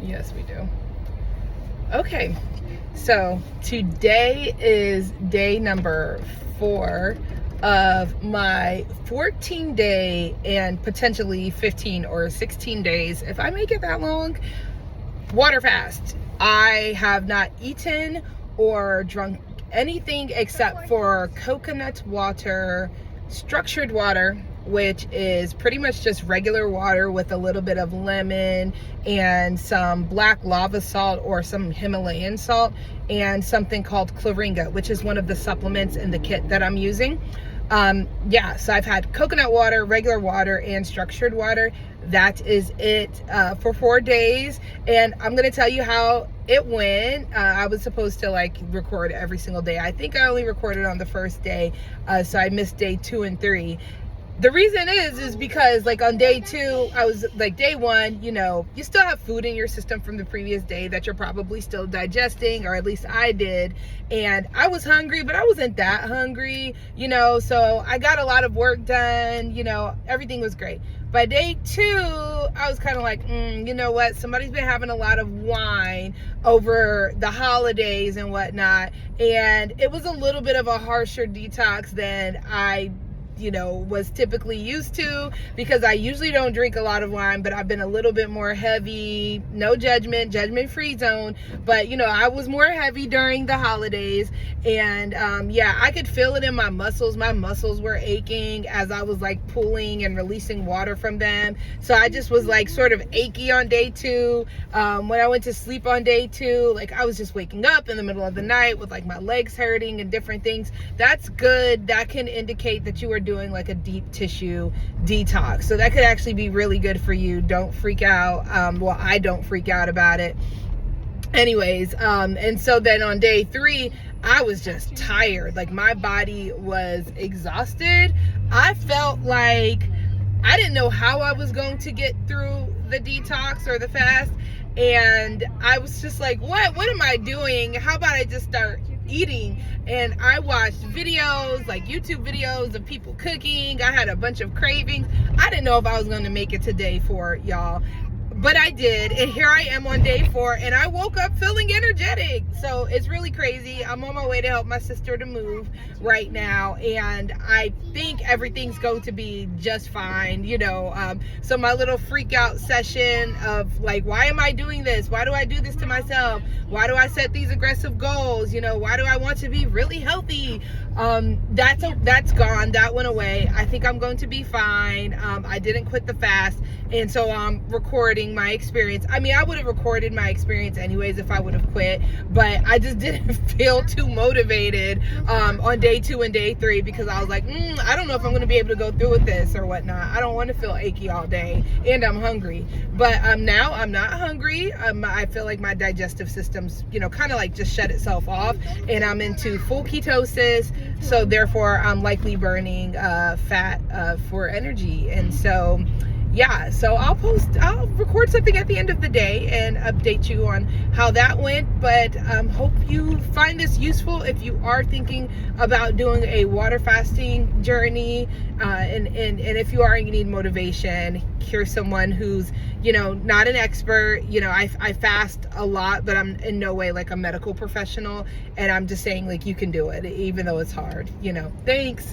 Yes, we do. Okay, so today is day number 4 of my 14-day and potentially 15 or 16 days, if I make it that long, water fast. I have not eaten or drunk anything except for coconut water, structured water, which is pretty much just regular water with a little bit of lemon and some black lava salt or some Himalayan salt, and something called Claringa, which is one of the supplements in the kit that I'm using. Yeah, so I've had coconut water, regular water, and structured water. That is it for 4 days, and I'm gonna tell you how it went. I was supposed to like record every single day. I think I only recorded on the first day, so I missed day 2 and 3. The reason is because like on day 2, I was like, day 1, you know, you still have food in your system from the previous day that you're probably still digesting, or at least I did. And I was hungry, but I wasn't that hungry, you know, so I got a lot of work done, you know, everything was great. By day 2, I was kind of like, you know what, somebody's been having a lot of wine over the holidays and whatnot. And it was a little bit of a harsher detox than I was typically used to, because I usually don't drink a lot of wine, but I've been a little bit more heavy. No judgment, judgment-free zone, but I was more heavy during the holidays. And yeah, I could feel it in my muscles. My muscles were aching as I was like pulling and releasing water from them. So I just was like sort of achy on day 2. When I went to sleep on day 2, like I was just waking up in the middle of the night with like my legs hurting and different things. That's good. That can indicate that you are doing like a deep tissue detox. So that could actually be really good for you. Don't freak out. Well, I don't freak out about it. Anyways, and so then on day 3, I was just tired. Like my body was exhausted. I felt like I didn't know how I was going to get through the detox or the fast. And I was just like, what am I doing? How about I just start eating? And I watched videos, like YouTube videos of people cooking. I had a bunch of cravings. I didn't know if I was going to make it to day 4, y'all. But I did, and here I am on day 4, and I woke up feeling energetic. So it's really crazy. I'm on my way to help my sister to move right now, and I think everything's going to be just fine, so my little freak out session of like, why am I doing this? Why do I do this to myself? Why do I set these aggressive goals? Why do I want to be really healthy? That's gone. That went away. I think I'm going to be fine. I didn't quit the fast, and so I'm recording my experience. I mean, I would have recorded my experience anyways if I would have quit, but I just didn't feel too motivated on day 2 and day 3, because I was like, I don't know if I'm going to be able to go through with this or whatnot. I don't want to feel achy all day, and I'm hungry. But now I'm not hungry. I feel like my digestive system's kind of like just shut itself off, and I'm into full ketosis, so therefore I'm likely burning fat for energy. And so yeah, so I'll record something at the end of the day and update you on how that went. But hope you find this useful if you are thinking about doing a water fasting journey, and if you are and you need motivation, here's someone who's not an expert. I fast a lot, but I'm in no way like a medical professional, and I'm just saying like you can do it even though it's hard. Thanks.